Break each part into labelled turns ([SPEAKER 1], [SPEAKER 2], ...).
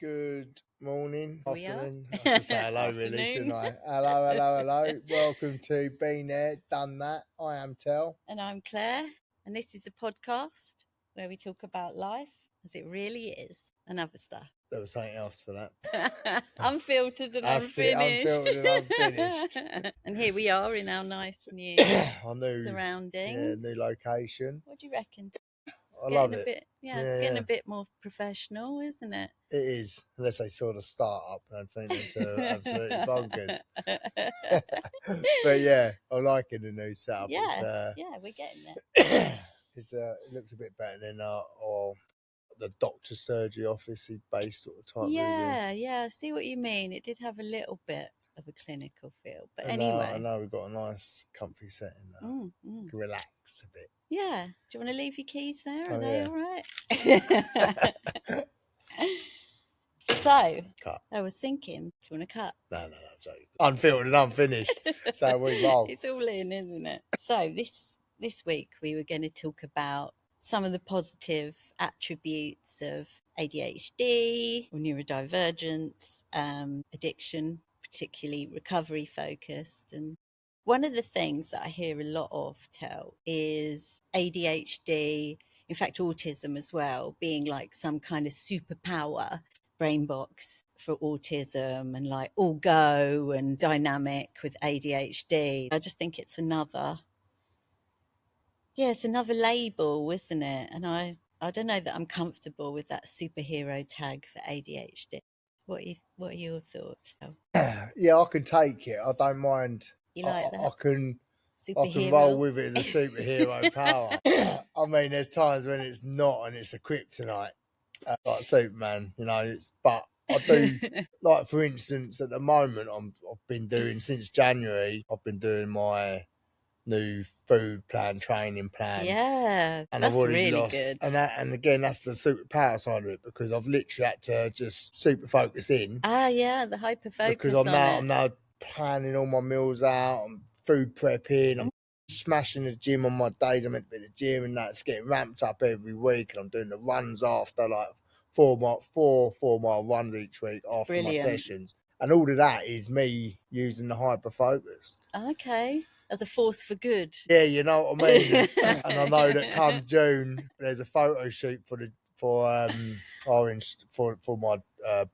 [SPEAKER 1] Good morning,
[SPEAKER 2] Here we are.
[SPEAKER 1] afternoon. I should say hello, really, shouldn't I? Hello. Welcome to Been There, Done That. I am Tel.
[SPEAKER 2] And I'm Claire, and this is a podcast where we talk about life as it really is and other stuff.
[SPEAKER 1] There was something else for that.
[SPEAKER 2] Unfiltered and
[SPEAKER 1] That's it,
[SPEAKER 2] unfinished.
[SPEAKER 1] unfiltered and unfinished.
[SPEAKER 2] And here we are in our nice new surroundings.
[SPEAKER 1] new location.
[SPEAKER 2] What do you reckon?
[SPEAKER 1] I love it.
[SPEAKER 2] It's getting a bit more professional, isn't it?
[SPEAKER 1] It is, unless they sort of start up and turn into absolutely bonkers. But yeah, I'm liking the new setup.
[SPEAKER 2] Yeah, we're getting there.
[SPEAKER 1] It looks a bit better than the doctor's surgery office based sort of type.
[SPEAKER 2] Yeah, I see what you mean. It did have a little bit of a clinical feel, but anyway.
[SPEAKER 1] I know we've got a nice comfy setting now. You can relax a bit.
[SPEAKER 2] Yeah. Do you want to leave your keys there? Are they all right? So,
[SPEAKER 1] cut.
[SPEAKER 2] I was thinking, do you want to cut?
[SPEAKER 1] No, I'm joking. Unfiltered and unfinished. So we roll.
[SPEAKER 2] It's all in, isn't it? So this week we were going to talk about some of the positive attributes of ADHD or neurodivergence, addiction, particularly recovery focused. And one of the things that I hear a lot of, Tel, is ADHD, in fact autism as well, being like some kind of superpower brain box for autism and like all go and dynamic with ADHD. I just think it's another label, isn't it? And I don't know that I'm comfortable with that superhero tag for ADHD. What are your thoughts, though?
[SPEAKER 1] Yeah, I can take it. I don't mind.
[SPEAKER 2] You like that?
[SPEAKER 1] I can roll with it as a superhero power. I mean, there's times when it's not and it's a kryptonite, like Superman, but I do, like, for instance, at the moment, I've been doing, since January, I've been doing my new food plan, training plan.
[SPEAKER 2] Yeah,
[SPEAKER 1] and
[SPEAKER 2] that's
[SPEAKER 1] I've already
[SPEAKER 2] really
[SPEAKER 1] lost,
[SPEAKER 2] good.
[SPEAKER 1] And again, that's the superpower side of it, because I've literally had to just super focus in.
[SPEAKER 2] The hyper focus.
[SPEAKER 1] Because I'm now planning all my meals out, I'm food prepping, I'm smashing the gym on my days I'm meant to be at the gym, and that's getting ramped up every week, and I'm doing the runs after, like 4 mile runs each week after my sessions. And all of that is me using the hyper focus.
[SPEAKER 2] Okay. As a force for good.
[SPEAKER 1] Yeah, you know what I mean. And I know that come June there's a photo shoot for my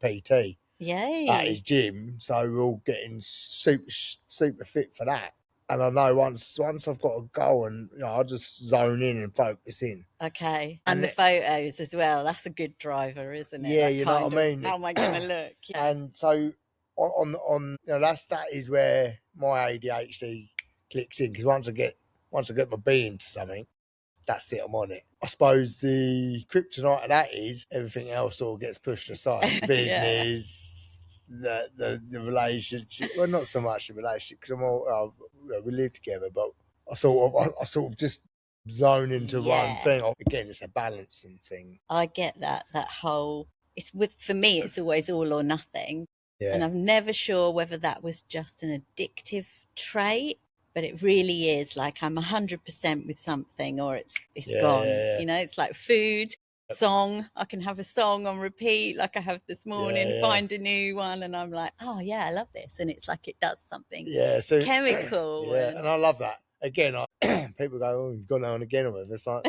[SPEAKER 1] PT.
[SPEAKER 2] Yay.
[SPEAKER 1] At his gym, so we're all getting super fit for that. And I know once I've got a goal, and I'll just zone in and focus in. Okay.
[SPEAKER 2] And the photos as well. That's a good driver, isn't it?
[SPEAKER 1] Yeah, you know what I mean.
[SPEAKER 2] How am I going to look? Yeah.
[SPEAKER 1] And so on that is where my ADHD clicks in, because once I get my being to something, that's it, I'm on it. I suppose the kryptonite of that is everything else all gets pushed aside. Business, the relationship. Well, not so much the relationship, because we live together, but I sort of just zone into one thing. Again, it's a balancing thing.
[SPEAKER 2] I get that whole. For me, it's always all or nothing. Yeah. And I'm never sure whether that was just an addictive trait. But it really is like I'm 100% with something, or it's gone. Yeah. It's like food, song. I can have a song on repeat, like I have this morning. Find a new one, and I'm like, oh yeah, I love this, and it's like it does something. So chemical.
[SPEAKER 1] And I love that. Again, people go, "Oh, you've gone on again," or whatever. It's like,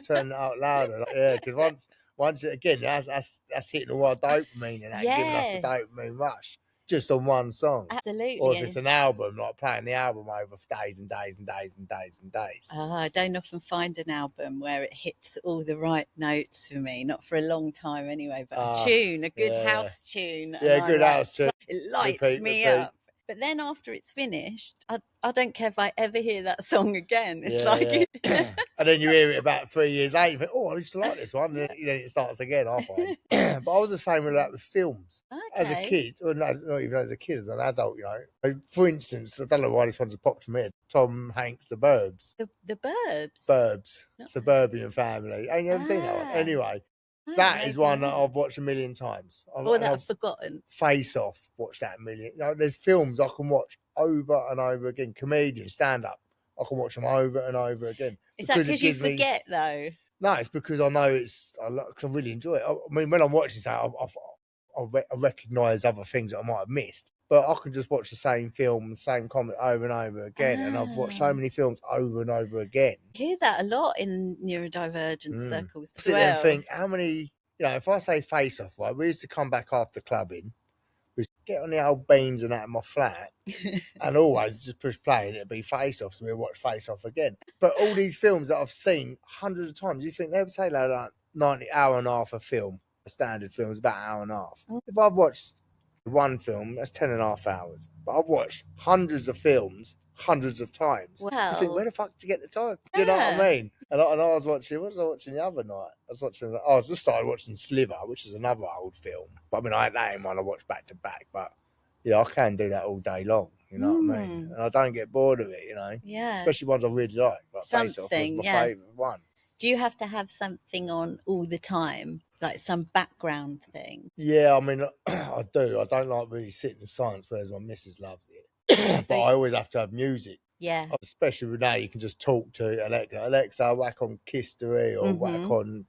[SPEAKER 1] turn it out louder. Like, because once again, that's hitting all our dopamine and that, giving us the dopamine rush. Just on one song.
[SPEAKER 2] Absolutely.
[SPEAKER 1] Or if it's an album, like playing the album over for days and days and days and days and days.
[SPEAKER 2] I don't often find an album where it hits all the right notes for me. Not for a long time anyway, but a good house tune.
[SPEAKER 1] Yeah, good house tune.
[SPEAKER 2] It lights me up. But then after it's finished, I don't care if I ever hear that song again. It's
[SPEAKER 1] and then you hear it about 3 years later, you think, oh, I used to like this one. And then it starts again, I find. But I was the same with that with films. Okay. As a kid, or not even as a kid, as an adult, For instance, I don't know why this one's popped to me, Tom Hanks' The Burbs.
[SPEAKER 2] The Burbs?
[SPEAKER 1] Burbs. Suburban Family. Ain't you ever seen that one? Anyway. That is one that I've watched a million times.
[SPEAKER 2] Or that I've forgotten.
[SPEAKER 1] Face Off, watched that a million. There's films I can watch over and over again. Comedian, stand-up, I can watch them over and over again.
[SPEAKER 2] Is that because you forget, though?
[SPEAKER 1] No, it's because I know I really enjoy it. I mean, when I'm watching something, I recognise other things that I might have missed. But I can just watch the same film, the same comic over and over again. And I've watched so many films over and over again.
[SPEAKER 2] I hear that a lot in neurodivergent circles as
[SPEAKER 1] Sit
[SPEAKER 2] well.
[SPEAKER 1] there and think, how many, if I say Face Off, right, we used to come back after clubbing, we get on the old beans and out of my flat, and always just push play and it'd be Face Off, so we'd watch Face Off again. But all these films that I've seen hundreds of times, you think they would say like 90 hour and a half a film. A standard film is about an hour and a half. If I've watched one film, that's 10.5 hours. But I've watched hundreds of films hundreds of times.
[SPEAKER 2] Wow.
[SPEAKER 1] You think, where the fuck do you get the time? You know what I mean? And I was watching, what was I watching the other night? I just started watching Sliver, which is another old film. But I mean, I had that in one I watched back to back. But yeah, I can do that all day long. You know what I mean? And I don't get bored of it,
[SPEAKER 2] Yeah.
[SPEAKER 1] Especially ones I really like. Like Face Off was my favourite one.
[SPEAKER 2] Do you have to have something on all the time? Like some background thing?
[SPEAKER 1] Yeah, I mean, I do. I don't like really sitting in silence, whereas my missus loves it. But I always have to have music.
[SPEAKER 2] Yeah.
[SPEAKER 1] Especially with now, you can just talk to Alexa, whack on History or whack on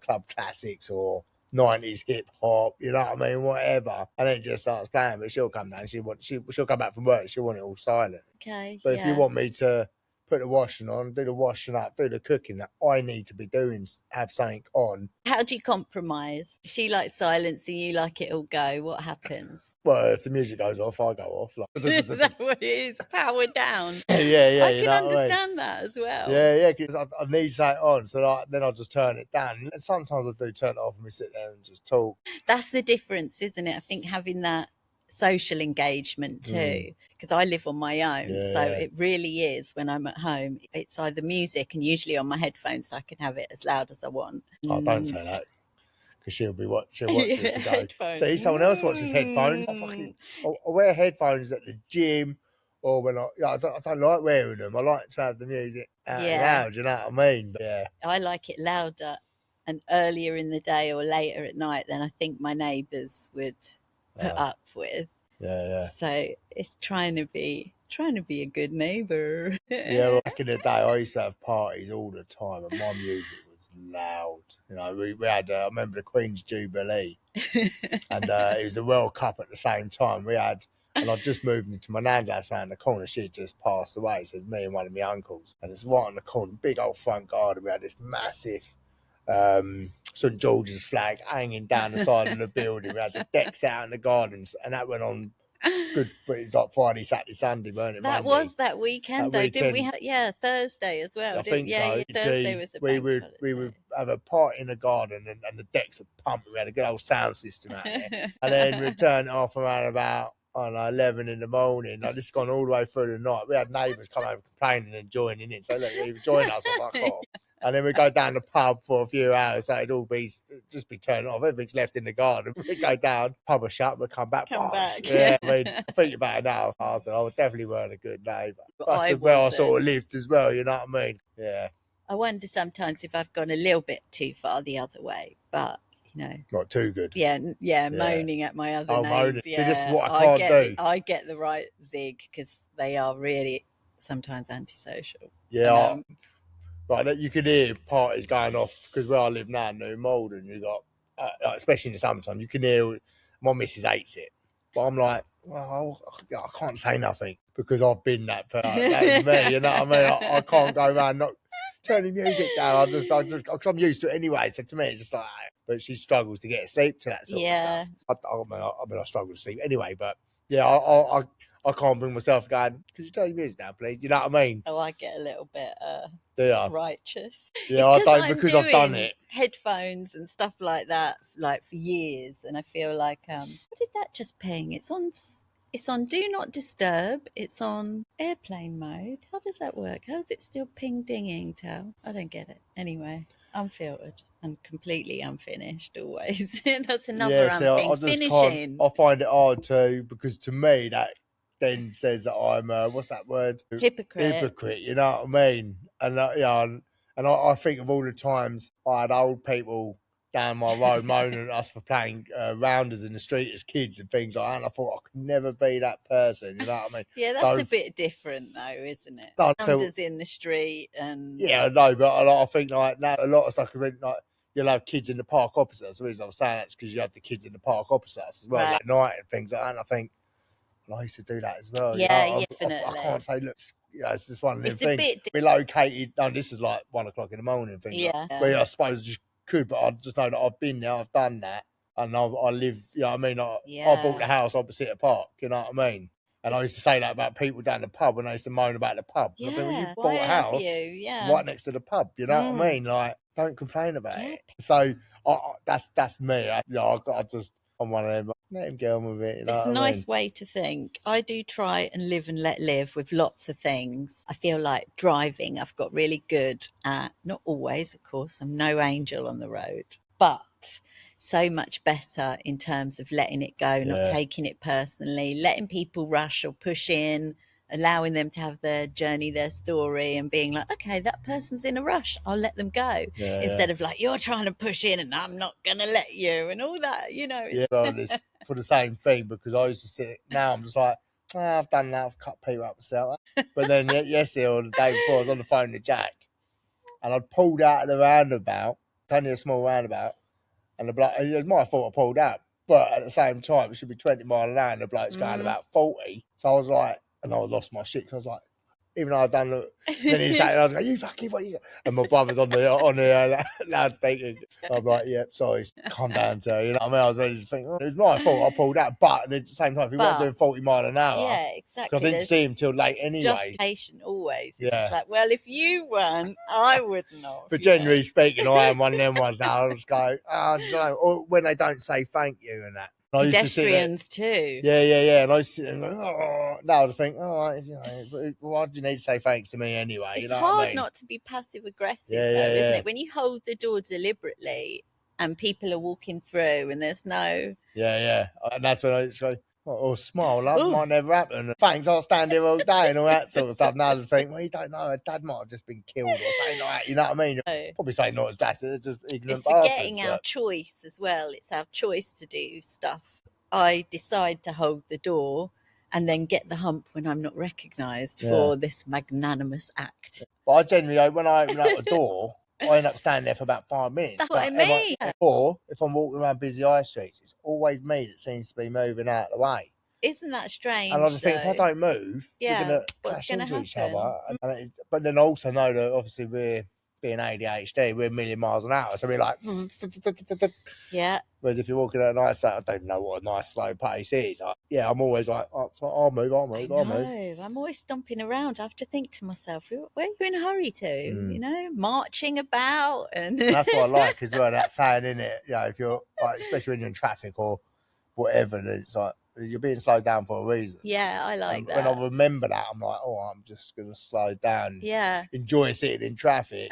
[SPEAKER 1] Club Classics or 90s hip hop, you know what I mean? Whatever. And then it just starts playing, but she'll come down. She'll come back from work. She'll want it all silent.
[SPEAKER 2] Okay.
[SPEAKER 1] But if you want me to put the washing on, do the washing up, do the cooking that I need to be doing, have something on.
[SPEAKER 2] How do you compromise? She likes silence and you like it all go. What happens?
[SPEAKER 1] Well, if the music goes off, I go off.
[SPEAKER 2] Is that what it is? Power down.
[SPEAKER 1] Yeah.
[SPEAKER 2] I can understand that as well.
[SPEAKER 1] Yeah, because I need something on, so then I'll just turn it down. And sometimes I do turn it off and we sit there and just talk.
[SPEAKER 2] That's the difference, isn't it? I think having that social engagement too, because I live on my own, so it really is when I'm at home, it's either music and usually on my headphones so I can have it as loud as I want.
[SPEAKER 1] Oh, don't say that, because she'll watch this and go, headphones. See, someone else watches headphones. I wear headphones at the gym, or when I don't like wearing them. I like to have the music out loud, you know what I mean? But
[SPEAKER 2] I like it louder and earlier in the day or later at night than I think my neighbours would put up with. So it's trying to be a good neighbour.
[SPEAKER 1] Well, back in the day, I used to have parties all the time, and my music was loud. We had I remember the Queen's Jubilee, and it was the World Cup at the same time. And I just moved into my nan's house around the corner. She had just passed away, so it was me and one of my uncles, and it's right on the corner, big old front garden. We had this massive St George's flag hanging down the side of the building. We had the decks out in the gardens, and that went on good like Friday, Saturday, Sunday, weren't it?
[SPEAKER 2] That
[SPEAKER 1] Monday.
[SPEAKER 2] Was that weekend though, didn't we? Thursday as well.
[SPEAKER 1] I think so.
[SPEAKER 2] Thursday was the
[SPEAKER 1] we would have a party in the garden, and the decks would pump. We had a good old sound system out there, and then we'd turn it off around about 11 in the morning. Like, this has gone all the way through the night. We had neighbours come over complaining and joining in. So look, you join us, or fuck off. And then we go down the pub for a few hours. So it'd all just be turned off. Everything's left in the garden. We go down, pub will shut, we'll come back. Yeah, I mean, I think about it now. I definitely weren't a good neighbour. That's where I sort of lived as well, you know what I mean? Yeah.
[SPEAKER 2] I wonder sometimes if I've gone a little bit too far the other way, but
[SPEAKER 1] not too good.
[SPEAKER 2] Yeah, moaning at my other neighbours.
[SPEAKER 1] Moaning. Yeah. See, this is what I can't do.
[SPEAKER 2] I get the right zig because they are really sometimes antisocial.
[SPEAKER 1] Yeah, right. You can hear parties going off because where I live now in New Malden, you got especially in the summertime, you can hear. My missus hates it, but I'm like, well, I can't say nothing because I've been that person. That's me, you know what I mean? I can't go around not turning music down. I just, because I'm used to it anyway. So to me, it's just like. But she struggles to get asleep to that sort of stuff. I mean, I struggle to sleep anyway. But yeah, I can't bring myself going. Could you turn your music down, please? You know what I mean?
[SPEAKER 2] Oh, I get a little bit righteous.
[SPEAKER 1] Yeah, I don't because I've done it.
[SPEAKER 2] Headphones and stuff like that, like for years, and I feel like what did that just ping? It's on Do Not Disturb. It's on airplane mode. How does that work? How is it still ping dinging, Tal? I don't get it. Anyway, unfiltered and completely unfinished always. That's another thing. Finishing.
[SPEAKER 1] I find it hard too, because to me that then says that I'm what's that word? Hypocrite. You know what I mean? And I think of all the times I had old people down my road moaning at us for playing rounders in the street as kids and things like that. And I thought I could never be that person. You know what I mean?
[SPEAKER 2] Yeah, that's a bit different though, isn't it? Rounders in the street and
[SPEAKER 1] no, but I think like now a lot of stuff. Like you'll have kids in the park opposite us. The reason I was saying that's because you have the kids in the park opposite us as well,
[SPEAKER 2] Right.
[SPEAKER 1] at night and things like that. And I think, well, I used to do that as well.
[SPEAKER 2] Yeah,
[SPEAKER 1] you know,
[SPEAKER 2] definitely.
[SPEAKER 1] I can't say, look, you know, it's just one of them
[SPEAKER 2] It's a
[SPEAKER 1] things.
[SPEAKER 2] bit.
[SPEAKER 1] We're located. No, this is like 1 o'clock in the morning. Thing.
[SPEAKER 2] Yeah.
[SPEAKER 1] Where I suppose you could, but I just know that I've been there, I've done that, and I live. You know what I mean? I bought the house opposite a park. You know what I mean? And I used to say that about people down the pub when they used to moan about the pub.
[SPEAKER 2] Yeah.
[SPEAKER 1] I think, well, you
[SPEAKER 2] Why
[SPEAKER 1] bought a
[SPEAKER 2] have
[SPEAKER 1] house
[SPEAKER 2] you?
[SPEAKER 1] right next to the pub. You know what I mean? Like, don't complain about
[SPEAKER 2] Yeah.
[SPEAKER 1] it. So that's me. I'm one of them. Let him get on with it. You know
[SPEAKER 2] It's a
[SPEAKER 1] what I
[SPEAKER 2] nice
[SPEAKER 1] mean?
[SPEAKER 2] way to think. I do try and live and let live with lots of things. I feel like driving, I've got really good at, not always, of course, I'm no angel on the road, but so much better in terms of letting it go, not
[SPEAKER 1] Yeah.
[SPEAKER 2] taking it personally, letting people rush or push in, allowing them to have their journey, their story, and being like, okay, that person's in a rush, I'll let them go.
[SPEAKER 1] Yeah,
[SPEAKER 2] Instead of like, you're trying to push in and I'm not going to let you and all that, you know.
[SPEAKER 1] yeah, well, it's for the same thing because I used to sit. Now I'm just like, I've done that. I've cut people up myself. But then yesterday or the day before, I was on the phone to Jack, and I'd pulled out of the roundabout. It's only a small roundabout, and the bloke. It was my fault I pulled out, but at the same time, it should be 20 mile an hour, and the bloke's going about 40. So I was like, and I lost my shit because I was like, even though I'd done the. Then he said, I was like, you fucking what you got? And my brother's on the loudspeaker. I'm like, yeah, sorry, calm down, Terry. You know what I mean? I was ready to think, it was my fault I pulled out. But at the same time, if he wasn't doing 40 mile an hour,
[SPEAKER 2] yeah, exactly.
[SPEAKER 1] I didn't see him till late anyway.
[SPEAKER 2] Justification always.
[SPEAKER 1] Yeah.
[SPEAKER 2] It's like, well, if you weren't, I would not.
[SPEAKER 1] But generally speaking, I am one of them ones now. I'll just go, you know, or when they don't say thank you and that.
[SPEAKER 2] Pedestrians too.
[SPEAKER 1] Yeah. And I used to sit there and go, oh. Now I just think, you know, why do you need to say thanks to me anyway?
[SPEAKER 2] It's
[SPEAKER 1] you know
[SPEAKER 2] hard
[SPEAKER 1] what I mean?
[SPEAKER 2] not to be passive aggressive, isn't it? When you hold the door deliberately and people are walking through and there's no.
[SPEAKER 1] Yeah. And that's when I just go, or smile, love might never happen. Thanks, I'll stand here all day and all that sort of stuff. Now I just think, well, you don't know, her dad might have just been killed or something like that. You know what I mean? Probably say not as dad, they're just ignorant
[SPEAKER 2] It's forgetting
[SPEAKER 1] bastards,
[SPEAKER 2] our choice as well. It's our choice to do stuff. I decide to hold the door and then get the hump when I'm not recognised for this magnanimous act.
[SPEAKER 1] But I generally, when I open up the door, I end up standing there for about 5 minutes.
[SPEAKER 2] That's what I mean.
[SPEAKER 1] Or if I'm walking around busy high streets, it's always me that seems to be moving out of the way.
[SPEAKER 2] Isn't that strange?
[SPEAKER 1] And I just think if I don't move, we're going to crash into each other. But then I also know that obviously we're being ADHD, we're a million miles an hour. So we're like,
[SPEAKER 2] yeah.
[SPEAKER 1] Whereas if you're walking at a nice, I don't know what a nice slow pace is. I'm always like, I'll move.
[SPEAKER 2] I'm always stomping around. I have to think to myself, where are you in a hurry to? You know, marching about. And
[SPEAKER 1] that's what I like as well, that saying, isn't it? You know, if you're, like, especially when you're in traffic or whatever, it's like, you're being slowed down for a reason.
[SPEAKER 2] Yeah, I like that.
[SPEAKER 1] When I remember that, I'm like, I'm just going to slow down.
[SPEAKER 2] Yeah.
[SPEAKER 1] Enjoy sitting in traffic.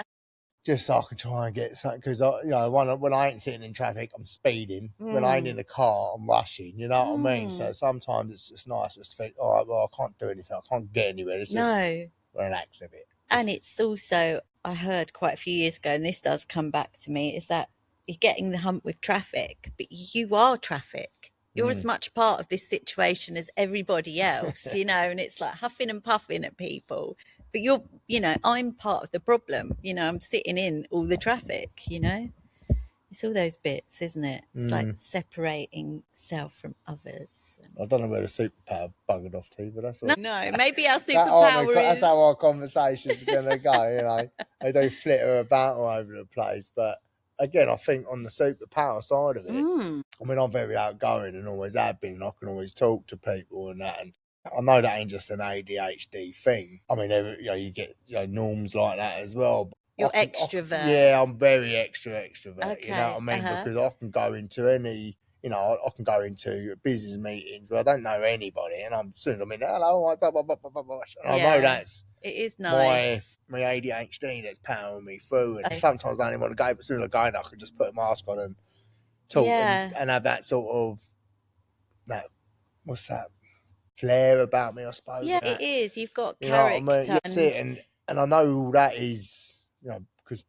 [SPEAKER 1] Just so I can try and get something, because you know, when I ain't sitting in traffic, I'm speeding. When I ain't in the car, I'm rushing. You know what I mean? So sometimes it's just nice just to think, all right, well, I can't do anything. I can't get anywhere. It's just relax a bit.
[SPEAKER 2] And it's also, I heard quite a few years ago, and this does come back to me, is that you're getting the hump with traffic, but you are traffic. You're as much part of this situation as everybody else, you know, and it's like huffing and puffing at people. But you're, you know, I'm part of the problem. You know, I'm sitting in all the traffic, you know. It's all those bits, isn't it? It's like separating self from others.
[SPEAKER 1] I don't know where the superpower buggered off to, but that's all.
[SPEAKER 2] No, maybe our superpower is...
[SPEAKER 1] That's how our conversations are going to go, you know. They do flitter about all over the place. But again, I think on the superpower side of it, I mean, I'm very outgoing and always have been. I can always talk to people and that. And I know that ain't just an ADHD thing. I mean, you know, you get, you know, norms like that as well.
[SPEAKER 2] You're extrovert.
[SPEAKER 1] Yeah, I'm very extrovert.
[SPEAKER 2] Okay.
[SPEAKER 1] You know what I mean? Because I can go into any, you know, I can go into business meetings where I don't know anybody, and as soon as I'm in, hello, blah, blah, blah, blah, blah, blah. And I know that's
[SPEAKER 2] it is nice.
[SPEAKER 1] My ADHD that's powering me through. And sometimes I don't even want to go, but as soon as I go in, I can just put a mask on and talk and have that sort of, that, what's that, flair about me, I suppose.
[SPEAKER 2] Yeah, it is. You've got
[SPEAKER 1] you
[SPEAKER 2] character.
[SPEAKER 1] Know what I mean? That's it. And I know all that is, you know, because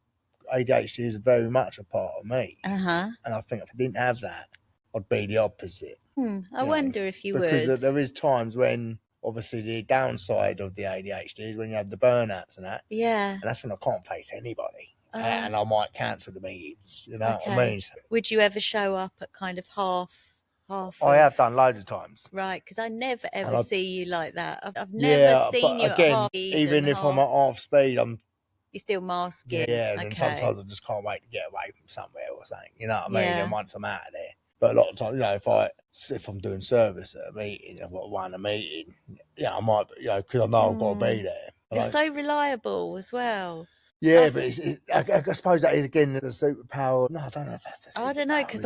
[SPEAKER 1] ADHD is very much a part of me. And I think if I didn't have that, I'd be the opposite.
[SPEAKER 2] I wonder if you would.
[SPEAKER 1] Because there is times when, obviously, the downside of the ADHD is when you have the burnouts and that.
[SPEAKER 2] Yeah.
[SPEAKER 1] And that's when I can't face anybody. and I might cancel the meetings. You know what I mean? So
[SPEAKER 2] Would you ever show up at kind of half
[SPEAKER 1] I have
[SPEAKER 2] of
[SPEAKER 1] done loads of times.
[SPEAKER 2] right? Because I never ever
[SPEAKER 1] And
[SPEAKER 2] see you like that. I've never
[SPEAKER 1] yeah,
[SPEAKER 2] seen
[SPEAKER 1] but
[SPEAKER 2] you at
[SPEAKER 1] again,
[SPEAKER 2] half speed
[SPEAKER 1] even
[SPEAKER 2] and
[SPEAKER 1] if I'm
[SPEAKER 2] half.
[SPEAKER 1] at half speed, I'm
[SPEAKER 2] You're still masking.
[SPEAKER 1] yeah, and then
[SPEAKER 2] Okay.
[SPEAKER 1] sometimes I just can't wait to get away from somewhere or something. You know what I mean?
[SPEAKER 2] Yeah.
[SPEAKER 1] And once I'm out of there, but a lot of times, you know, if I'm doing service at a meeting, I've got to run a meeting. Yeah, I might, you know, because I know I've got to be there.
[SPEAKER 2] You're so reliable as well.
[SPEAKER 1] Yeah, but I suppose that is again the superpower. No, I don't know if that's the superpower.
[SPEAKER 2] I don't know, because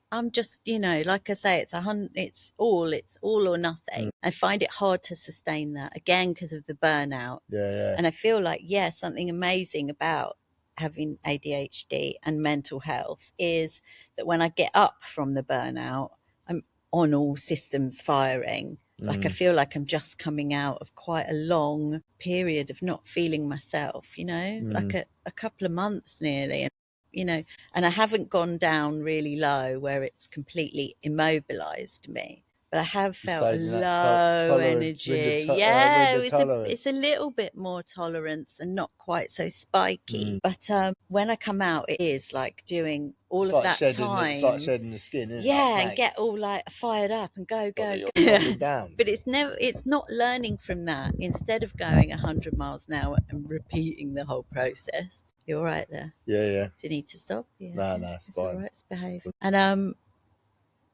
[SPEAKER 2] I'm just, you know, like I say, it's all or nothing. I find it hard to sustain that again because of the burnout.
[SPEAKER 1] Yeah.
[SPEAKER 2] And I feel like, yeah, something amazing about having ADHD and mental health is that when I get up from the burnout, I'm on all systems firing. Like I feel like I'm just coming out of quite a long period of not feeling myself, you know, like a couple of months nearly. And, you know, and I haven't gone down really low where it's completely immobilized me. But I have felt a low energy. Yeah, it's a little bit more tolerance and not quite so spiky. But when I come out, it is like doing all
[SPEAKER 1] it's
[SPEAKER 2] of
[SPEAKER 1] like
[SPEAKER 2] that
[SPEAKER 1] shedding,
[SPEAKER 2] time.
[SPEAKER 1] It's like shedding the skin, isn't it?
[SPEAKER 2] Yeah, and get all like fired up and go.
[SPEAKER 1] Down.
[SPEAKER 2] But it's not learning from that. Instead of going 100 miles an hour and repeating the whole process. You're right there.
[SPEAKER 1] Yeah.
[SPEAKER 2] Do you need to stop? Yeah.
[SPEAKER 1] No, it's fine.
[SPEAKER 2] All right, it's behaving. And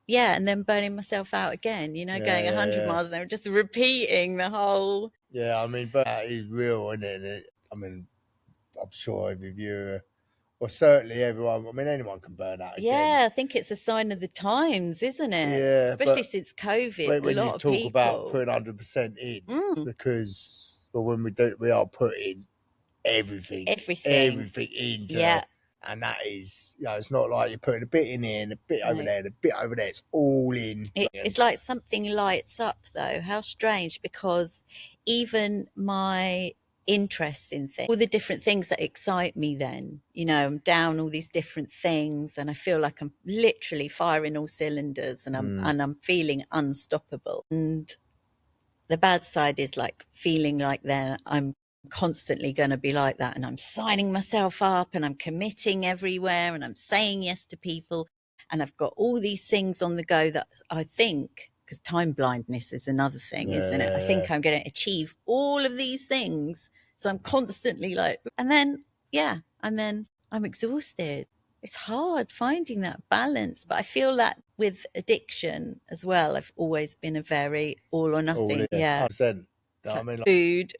[SPEAKER 2] yeah, and then burning myself out again, you know, going 100 miles an hour, just repeating the whole.
[SPEAKER 1] Yeah, I mean, burnout is real, isn't it? I mean, I'm sure every viewer, or certainly everyone, I mean, anyone can burn out again.
[SPEAKER 2] Yeah, I think it's a sign of the times, isn't it?
[SPEAKER 1] Yeah.
[SPEAKER 2] Especially since COVID.
[SPEAKER 1] When
[SPEAKER 2] a lot
[SPEAKER 1] you
[SPEAKER 2] of
[SPEAKER 1] talk
[SPEAKER 2] people
[SPEAKER 1] about putting 100% in, it's because when we are putting everything into. And that is, you know, it's not like you're putting a bit in here and a bit over there and a bit over there. It's all in.
[SPEAKER 2] It's like something lights up, though. How strange, because even my interests in things, all the different things that excite me then, you know, I'm down all these different things and I feel like I'm literally firing all cylinders and I'm feeling unstoppable. And the bad side is like feeling like then I'm constantly going to be like that and I'm signing myself up and I'm committing everywhere and I'm saying yes to people and I've got all these things on the go that I think, because time blindness is another thing, isn't it? I think I'm going to achieve all of these things, so I'm constantly like, and then I'm exhausted. It's hard finding that balance, but I feel that with addiction as well, I've always been a very all or nothing.
[SPEAKER 1] 100%. I mean, like,
[SPEAKER 2] food,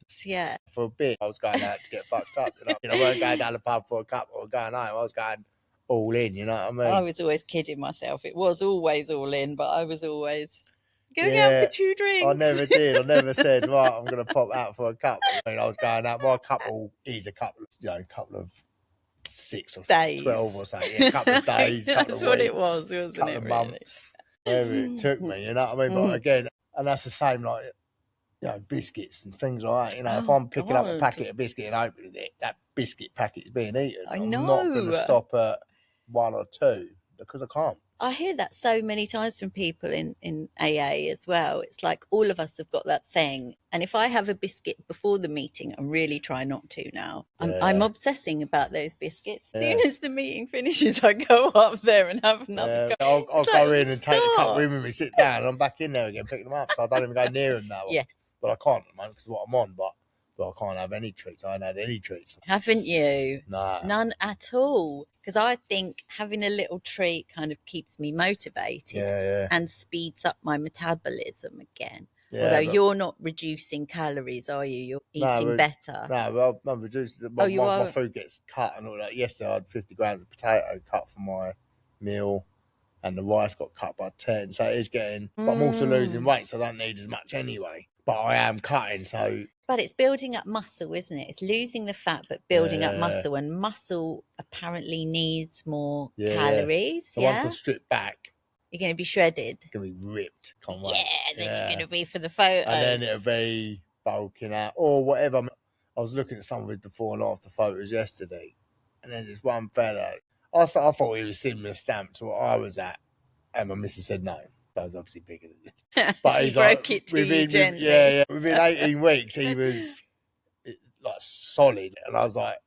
[SPEAKER 1] for a bit, I was going out to get fucked up. You know, I weren't going down the pub for a cup or going home. I was going all in. You know what I mean?
[SPEAKER 2] I was always kidding myself. It was always all in, but I was always going out for 2 drinks.
[SPEAKER 1] I never did. I never said, right, I'm going to pop out for a couple. I mean, I was going out. My couple is a couple of 6 or days. 12 or something. Yeah, a couple of days, couple
[SPEAKER 2] That's
[SPEAKER 1] of
[SPEAKER 2] what
[SPEAKER 1] weeks,
[SPEAKER 2] it was, wasn't
[SPEAKER 1] couple
[SPEAKER 2] it?
[SPEAKER 1] of months, wherever it took me. You know what I mean? But again, and that's the same like, you know, biscuits and things like that. You know, if I'm picking up a packet of biscuit and opening it, that biscuit packet is being eaten. I'm not going to stop at 1 or 2 because I can't.
[SPEAKER 2] I hear that so many times from people in AA as well. It's like all of us have got that thing. And if I have a biscuit before the meeting, I'm really trying not to now. I'm obsessing about those biscuits. As soon as the meeting finishes, I go up there and have another
[SPEAKER 1] go. I'll go in and take a cup with me, sit down, and I'm back in there again, picking them up. So I don't even go near them now.
[SPEAKER 2] Yeah.
[SPEAKER 1] But I can't at the moment because of what I'm on. But I can't have any treats. I haven't had any treats.
[SPEAKER 2] Haven't you?
[SPEAKER 1] No.
[SPEAKER 2] None at all. Because I think having a little treat kind of keeps me motivated and speeds up my metabolism again. Yeah, although you're not reducing calories, are you? You're eating better.
[SPEAKER 1] No, well, I'm reducing. My food gets cut and all that. Yesterday I had 50 grams of potato cut for my meal. And the rice got cut by 10. So it is getting... But I'm also losing weight, so I don't need as much anyway. But I am cutting, so...
[SPEAKER 2] But it's building up muscle, isn't it? It's losing the fat, but building up muscle. And muscle apparently needs more calories.
[SPEAKER 1] So once I strip back...
[SPEAKER 2] You're going to be shredded.
[SPEAKER 1] It's going to be ripped. Can't wait.
[SPEAKER 2] Yeah, then you're going to be for the photos.
[SPEAKER 1] And then it'll be bulking out. Or whatever. I was looking at some of his before and after photos yesterday. And then there's one fella... I thought he was similar stamp to what I was at. And my missus said no. So I was obviously bigger than this. But
[SPEAKER 2] he broke it to you gently.
[SPEAKER 1] Within 18 weeks, he was like solid. And I was like,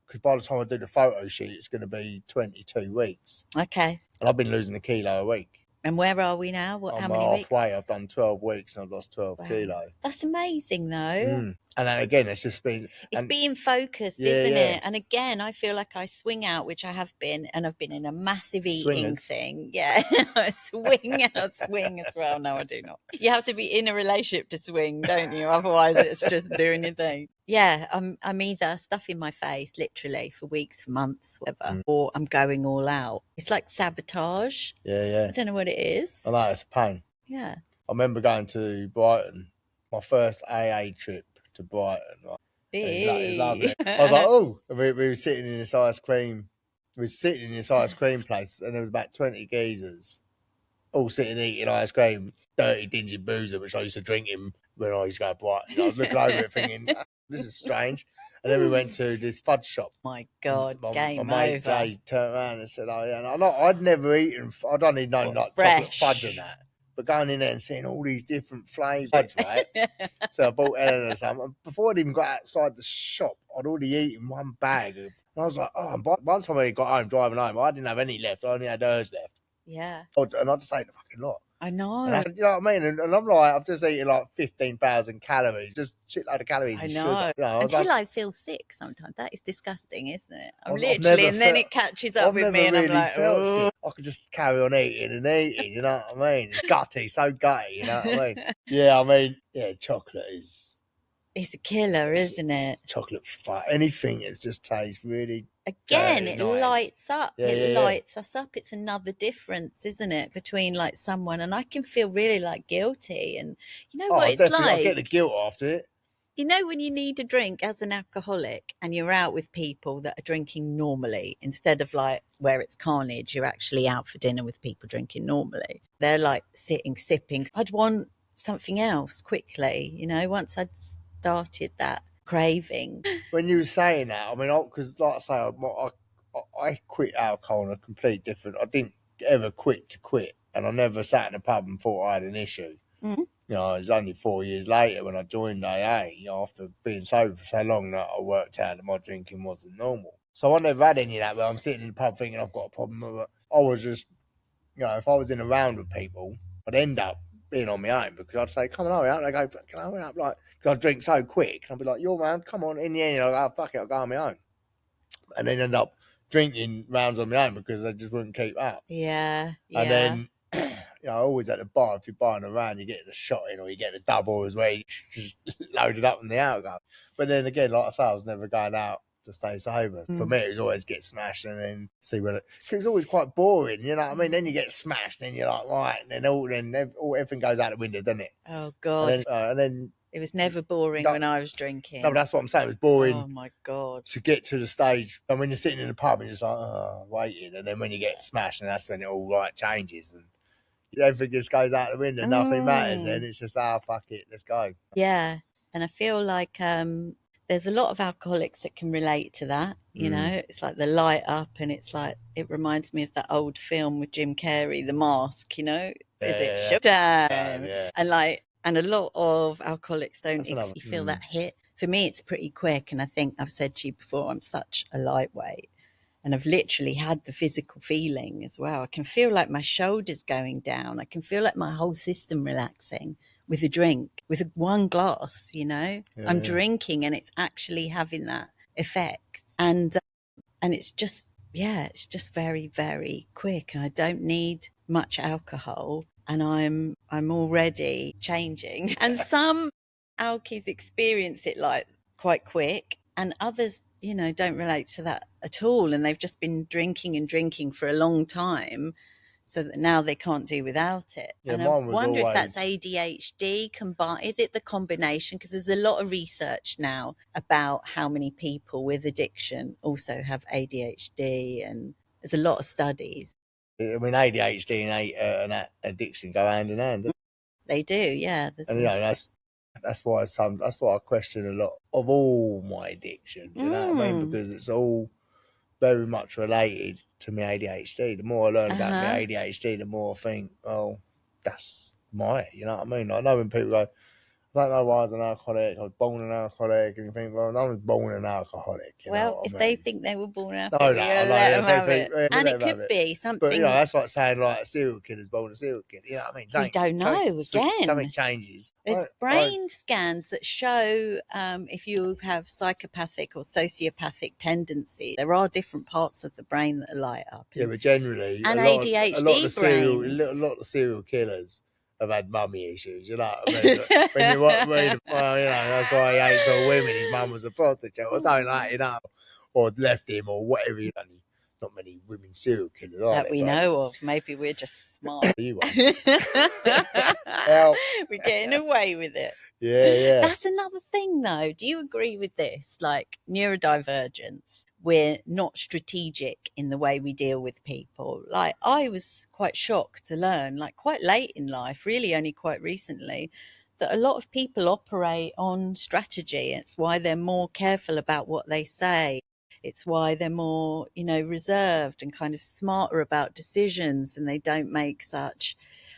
[SPEAKER 1] because by the time I do the photo shoot, it's going to be 22 weeks.
[SPEAKER 2] Okay.
[SPEAKER 1] And I've been losing a kilo a week.
[SPEAKER 2] And where are we now? How
[SPEAKER 1] I'm
[SPEAKER 2] many weeks?
[SPEAKER 1] halfway. I've done 12 weeks and I've lost 12 kilo.
[SPEAKER 2] That's amazing, though.
[SPEAKER 1] And then again, it's just been...
[SPEAKER 2] It's being focused, isn't it? And again, I feel like I swing out, which I have been, and I've been in a massive eating thing. Yeah. I swing as well. No, I do not. You have to be in a relationship to swing, don't you? Otherwise, it's just doing your thing. Yeah, I'm either stuffing my face, literally, for weeks, for months, whatever, or I'm going all out. It's like sabotage.
[SPEAKER 1] Yeah.
[SPEAKER 2] I don't know what it is.
[SPEAKER 1] I know, it's a pain.
[SPEAKER 2] Yeah.
[SPEAKER 1] I remember going to Brighton, my first AA trip to Brighton. Right? It was lovely. I was like, oh, we were sitting in this ice cream. We were sitting in this ice cream place, and there was about 20 geezers all sitting eating ice cream, dirty, dingy boozer, which I used to drink him when I used to go to Brighton. I was looking over it thinking, this is strange. And then we went to this fudge shop.
[SPEAKER 2] My God, game
[SPEAKER 1] my mate
[SPEAKER 2] over.
[SPEAKER 1] Jay turned around and said, oh, yeah. And I'd never eaten, I don't even know, like chocolate fudge and that. But going in there and seeing all these different flavours, right? So I bought Eleanor some. Before I'd even got outside the shop, I'd already eaten one bag. And I was like, oh, and by the time I got home, driving home, I didn't have any left. I only had hers left.
[SPEAKER 2] Yeah.
[SPEAKER 1] And I just ate the fucking lot.
[SPEAKER 2] I know.
[SPEAKER 1] You know what I mean? And I'm like, I've just eaten like 15,000 calories, just shitload of calories.
[SPEAKER 2] I know.
[SPEAKER 1] Sugar. You know,
[SPEAKER 2] Until I feel sick sometimes. That is disgusting, isn't it? I'm literally, and then it catches up with me, and I'm like, oh.
[SPEAKER 1] I could just carry on eating and eating, you know what I mean? It's gutty, so gutty, you know what I mean? Yeah, chocolate is...
[SPEAKER 2] It's a killer, isn't it?
[SPEAKER 1] Chocolate fat. Anything that just tastes really...
[SPEAKER 2] Again, it lights up. It
[SPEAKER 1] Yeah.
[SPEAKER 2] lights us up. It's another difference, isn't it, between like someone, and I can feel really like guilty. And you know what it's like?
[SPEAKER 1] I get the guilt after it.
[SPEAKER 2] You know, when you need a drink as an alcoholic and you're out with people that are drinking normally, instead of like where it's carnage, you're actually out for dinner with people drinking normally. They're like sitting, sipping. I'd want something else quickly, you know, once I'd started that craving.
[SPEAKER 1] When you were saying that, I mean, because like I say, I quit alcohol on a complete different... I didn't ever quit to quit, and I never sat in a pub and thought I had an issue.
[SPEAKER 2] Mm-hmm.
[SPEAKER 1] You know, it was only 4 years later when I joined AA, you know, after being sober for so long, that I worked out that my drinking wasn't normal. So I never had any of that where I'm sitting in the pub thinking I've got a problem. I was just, you know, if I was in a round with people, I'd end up being on my own, because I'd say, come on, out. And they go, can I hurry up? Like, because I'd drink so quick. And I'd be like, you're round, come on. In the end, I'd go, oh, fuck it, I'll go on my own. And then end up drinking rounds on my own because they just wouldn't keep up.
[SPEAKER 2] Yeah.
[SPEAKER 1] And then, you know, always at the bar, if you're buying a round, you're getting a shot in, or you're getting a double as well, you just loaded up in the alcohol. But then again, like I say, I was never going out to stay sober. For me, it was always get smashed and then see what it was always quite boring, you know what I mean? Then you get smashed and you're like, right, and then everything goes out the window, doesn't it?
[SPEAKER 2] Oh, God.
[SPEAKER 1] And then
[SPEAKER 2] it was never boring when I was drinking.
[SPEAKER 1] No, but that's what I'm saying. It was boring.
[SPEAKER 2] Oh, my God.
[SPEAKER 1] To get to the stage, and when you're sitting in the pub and you're just like, oh, waiting, and then when you get smashed, and that's when it all changes, and everything just goes out the window, nothing matters, and it's just, fuck it, let's go.
[SPEAKER 2] Yeah, and I feel like there's a lot of alcoholics that can relate to that, you know? It's like the light up, and it's like, it reminds me of that old film with Jim Carrey, The Mask, you know? Is it showtime? And like, and a lot of alcoholics don't feel that hit. For me, it's pretty quick, and I think I've said to you before, I'm such a lightweight. And I've literally had the physical feeling as well. I can feel like my shoulders going down. I can feel like my whole system relaxing with a drink, with one glass, you know. I'm drinking and it's actually having that effect. And it's just, it's just very, very quick. And I don't need much alcohol. And I'm already changing. And some alkies experience it like quite quick, and others, you know, don't relate to that at all, and they've just been drinking and drinking for a long time, so that now they can't do without it. And I wonder if that's ADHD combined. Is it the combination? Because there's a lot of research now about how many people with addiction also have ADHD, and there's a lot of studies.
[SPEAKER 1] I mean, ADHD and addiction go hand in hand.
[SPEAKER 2] They do, yeah.
[SPEAKER 1] And you know, that's why I question a lot of all my addiction, you know what I mean? Because it's all very much related to my ADHD. The more I learn about my ADHD, the more I think, oh, that's my, you know what I mean? I know when people go, I don't know why I was an alcoholic. I was born an alcoholic, and you think, well, no one's born an alcoholic. You know
[SPEAKER 2] Well,
[SPEAKER 1] what
[SPEAKER 2] if
[SPEAKER 1] I
[SPEAKER 2] they
[SPEAKER 1] mean?
[SPEAKER 2] think they were born
[SPEAKER 1] No,
[SPEAKER 2] happy, we
[SPEAKER 1] I
[SPEAKER 2] gotta
[SPEAKER 1] know.
[SPEAKER 2] let
[SPEAKER 1] Yeah,
[SPEAKER 2] them have it.
[SPEAKER 1] yeah,
[SPEAKER 2] And
[SPEAKER 1] let
[SPEAKER 2] it
[SPEAKER 1] them have
[SPEAKER 2] could
[SPEAKER 1] it.
[SPEAKER 2] be
[SPEAKER 1] But you know,
[SPEAKER 2] something
[SPEAKER 1] that's like saying like a serial killer's born a serial killer. You know what I mean?
[SPEAKER 2] we don't know.
[SPEAKER 1] Something
[SPEAKER 2] Again,
[SPEAKER 1] changes.
[SPEAKER 2] there's brain scans that show if you have psychopathic or sociopathic tendencies, there are different parts of the brain that light up.
[SPEAKER 1] Yeah, but generally,
[SPEAKER 2] And
[SPEAKER 1] a lot of
[SPEAKER 2] ADHD
[SPEAKER 1] the serial,
[SPEAKER 2] brains.
[SPEAKER 1] serial killers have had mummy issues. You know what I mean? When you read, well, you know, that's why he hates all women. His mum was a prostitute or something like, you know, or left him or whatever. You know, not many women serial killers, are
[SPEAKER 2] That
[SPEAKER 1] there?
[SPEAKER 2] we
[SPEAKER 1] But
[SPEAKER 2] know of. Maybe we're just smart.
[SPEAKER 1] you one.
[SPEAKER 2] We're getting away with it.
[SPEAKER 1] Yeah, yeah.
[SPEAKER 2] That's another thing, though. Do you agree with this? Like neurodivergence, we're not strategic in the way we deal with people. Like, I was quite shocked to learn, like, quite late in life, really only quite recently, that a lot of people operate on strategy. It's why they're more careful about what they say. It's why they're more, reserved and kind of smarter about decisions, and they don't make such.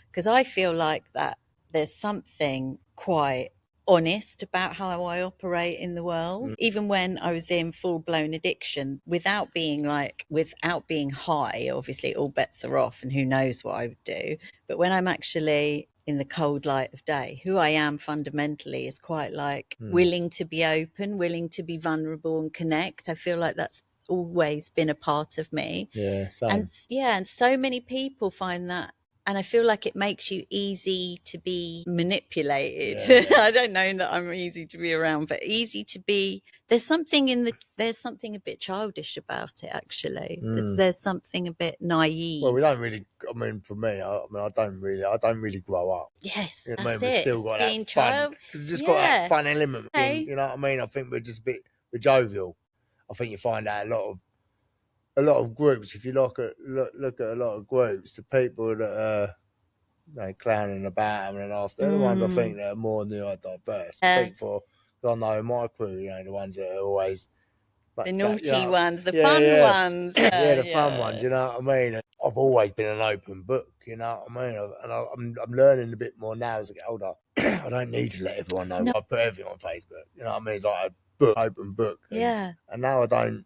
[SPEAKER 2] Because I feel like that there's something quite honest about how I operate in the world. Even when I was in full blown addiction, without being high, obviously all bets are off and who knows what I would do. But when I'm actually in the cold light of day, who I am fundamentally is quite like willing to be open, willing to be vulnerable and connect. I feel like that's always been a part of me.
[SPEAKER 1] Yeah,
[SPEAKER 2] And
[SPEAKER 1] same.
[SPEAKER 2] yeah, and so many people find that, and I feel like it makes you easy to be manipulated.
[SPEAKER 1] Yeah.
[SPEAKER 2] I don't know that I'm easy to be around, but easy to be. There's something a bit childish about it. Actually, there's something a bit naive.
[SPEAKER 1] Well, we don't really. I mean, for me, I don't really grow up.
[SPEAKER 2] Yes,
[SPEAKER 1] You know what I
[SPEAKER 2] that's
[SPEAKER 1] mean? We've
[SPEAKER 2] it.
[SPEAKER 1] still
[SPEAKER 2] It's
[SPEAKER 1] got that
[SPEAKER 2] being
[SPEAKER 1] fun.
[SPEAKER 2] child.
[SPEAKER 1] We've just got that
[SPEAKER 2] Yeah.
[SPEAKER 1] fun element.
[SPEAKER 2] Okay.
[SPEAKER 1] You know what I mean? I think we're just we're jovial. I think you find out a lot of groups. If you look at a lot of groups, the people that are clowning about and after, they're the ones I think that are more neurodiverse. Speak for, because I know my crew, the ones that are always
[SPEAKER 2] The
[SPEAKER 1] like that,
[SPEAKER 2] naughty ones, the
[SPEAKER 1] yeah,
[SPEAKER 2] fun
[SPEAKER 1] yeah,
[SPEAKER 2] ones.
[SPEAKER 1] yeah, the fun ones. You know what I mean? I've always been an open book. You know what I mean? I'm learning a bit more now as I get older. I don't need to let everyone know.
[SPEAKER 2] No.
[SPEAKER 1] I put everything on Facebook. You know what I mean? It's like a book, open book. And now I don't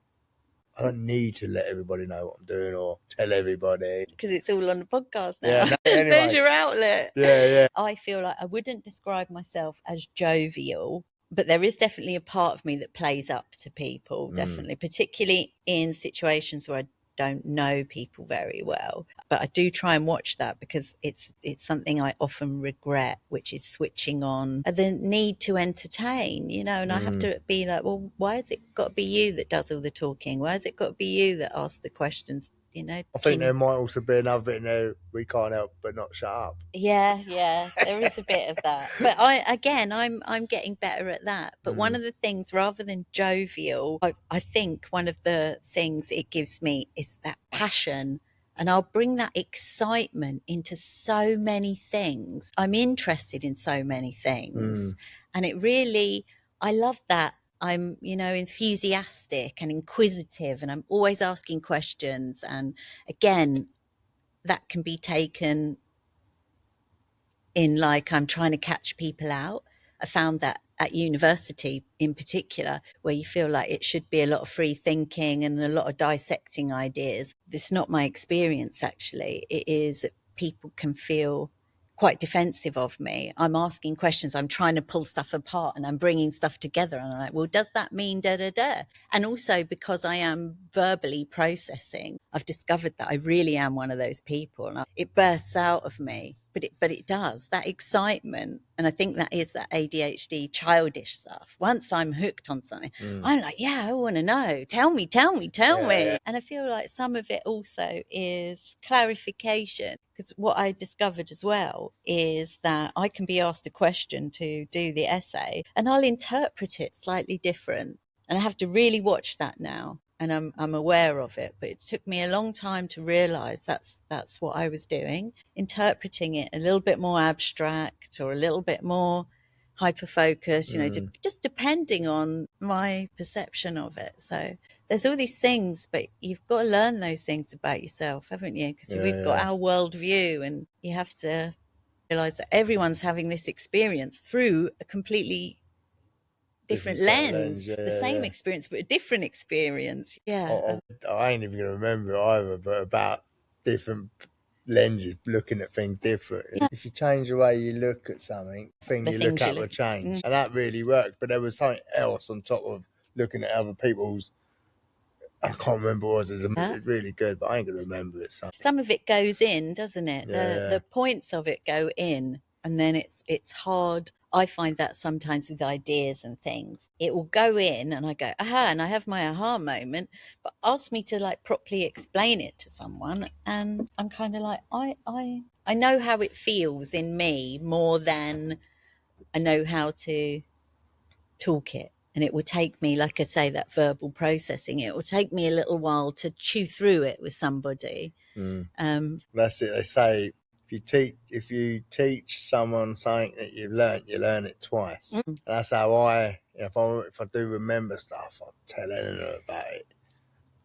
[SPEAKER 1] need to let everybody know what I'm doing or tell everybody.
[SPEAKER 2] Because it's all on the podcast now.
[SPEAKER 1] Yeah, anyway.
[SPEAKER 2] There's your outlet.
[SPEAKER 1] Yeah, yeah.
[SPEAKER 2] I feel like I wouldn't describe myself as jovial, but there is definitely a part of me that plays up to people, definitely, particularly in situations where I don't know people very well. But I do try and watch that because it's something I often regret, which is switching on the need to entertain, and I have to be like, well, why has it got to be you that does all the talking? Why has it got to be you that asks the questions?
[SPEAKER 1] I think there might also be another bit in there, we can't help but not shut up.
[SPEAKER 2] Yeah, there is a bit of that. But I'm getting better at that. But one of the things, rather than jovial, I think one of the things it gives me is that passion. And I'll bring that excitement into so many things. I'm interested in so many things. And it really, I love that. I'm, enthusiastic and inquisitive, and I'm always asking questions. And again, that can be taken in like I'm trying to catch people out. I found that at university in particular, where you feel like it should be a lot of free thinking and a lot of dissecting ideas. This is not my experience, actually. It is that people can feel quite defensive of me. I'm asking questions, I'm trying to pull stuff apart and I'm bringing stuff together. And I'm like, well, does that mean da da da? And also because I am verbally processing, I've discovered that I really am one of those people. And it bursts out of me, but it does, that excitement. And I think that is that ADHD childish stuff. Once I'm hooked on something, I'm like, yeah, I want to know. Tell me.
[SPEAKER 1] Yeah.
[SPEAKER 2] And I feel like some of it also is clarification, because what I discovered as well is that I can be asked a question to do the essay and I'll interpret it slightly different. And I have to really watch that now. And I'm aware of it, but it took me a long time to realize that's what I was doing, interpreting it a little bit more abstract or a little bit more hyper focused, just depending on my perception of it. So there's all these things, but you've got to learn those things about yourself, haven't you? Because we've got our worldview, and you have to realise that everyone's having this experience through a completely different lens. The same experience, but a different experience. Yeah.
[SPEAKER 1] I ain't even going to remember it either, but about different lenses looking at things different. Yeah. If you change the way you look at something, the you look at will change. And that really worked. But there was something else on top of looking at other people's. I can't remember what it was. It's really good, but I ain't going to remember it.
[SPEAKER 2] Some of it goes in, doesn't it? The points of it go in, and then it's hard. I find that sometimes with ideas and things, it will go in and I go, aha, and I have my aha moment, but ask me to like properly explain it to someone. And I'm kind of like, I know how it feels in me more than I know how to talk it. And it would take me, like I say, that verbal processing, it will take me a little while to chew through it with somebody.
[SPEAKER 1] That's it. They say if you teach someone something that you've learnt, you learn it twice. And that's how if I do remember stuff, I'll tell Eleanor about it.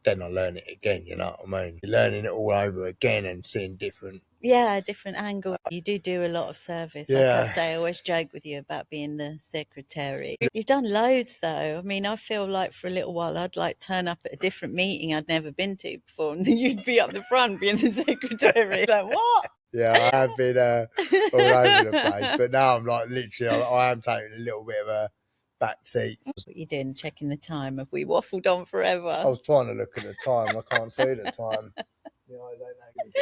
[SPEAKER 1] Then I learn it again. You know what I mean? You're learning it all over again and seeing different
[SPEAKER 2] angles. You do a lot of service. Like I say, I always joke with you about being the secretary. You've done loads though. I mean, I feel like for a little while I'd like turn up at a different meeting I'd never been to before, and then you'd be up the front being the secretary. Like, what?
[SPEAKER 1] Yeah, I have been all over the place, but now I'm like literally, I am taking a little bit of a back seat.
[SPEAKER 2] What you doing? Checking the time? Have we waffled on forever?
[SPEAKER 1] I was trying to look at the time. I can't see the time. Yeah, I don't know.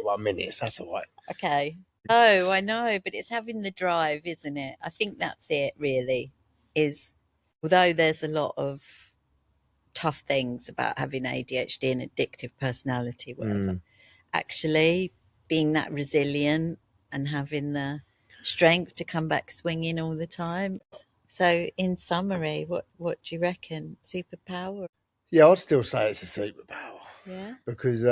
[SPEAKER 1] 41 minutes. That's all right.
[SPEAKER 2] Okay. Oh, I know, but it's having the drive, isn't it? I think that's it. Really, is although there's a lot of tough things about having ADHD and addictive personality, whatever. Actually, being that resilient and having the strength to come back swinging all the time. So, in summary, what do you reckon? Superpower?
[SPEAKER 1] Yeah, I'd still say it's a superpower.
[SPEAKER 2] Yeah.
[SPEAKER 1] Because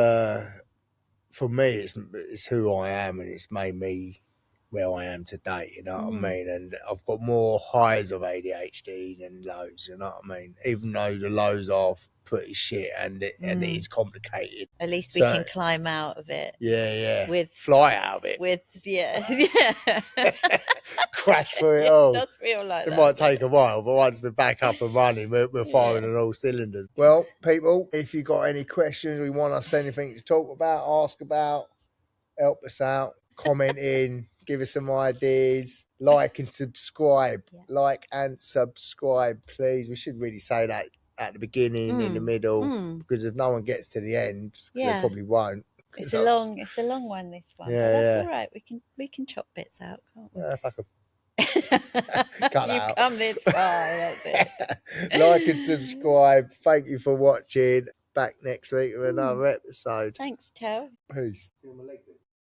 [SPEAKER 1] for me, it's who I am, and it's made me where I am today. You know what I mean? And I've got more highs of ADHD than lows. You know what I mean? Even though the lows are pretty shit and it is complicated.
[SPEAKER 2] At least we can climb out of it.
[SPEAKER 1] Yeah. Fly out of it. Crash through it all. It does feel like that. It might take a while, but once we're back up and running, we're firing on all cylinders. Well, people, if you've got any questions, we want us anything to talk about, ask about, help us out, comment in, give us some ideas, like and subscribe. Like and subscribe, please. We should really say that at the beginning, in the middle, because if no one gets to the end, they probably won't.
[SPEAKER 2] It's a long one, this one. Yeah, but that's all right. We can chop bits out, can't we?
[SPEAKER 1] If I could cut
[SPEAKER 2] You've
[SPEAKER 1] out.
[SPEAKER 2] come this far, that's it.
[SPEAKER 1] Like and subscribe. Thank you for watching. Back next week with another episode.
[SPEAKER 2] Thanks, Tel.
[SPEAKER 1] Peace.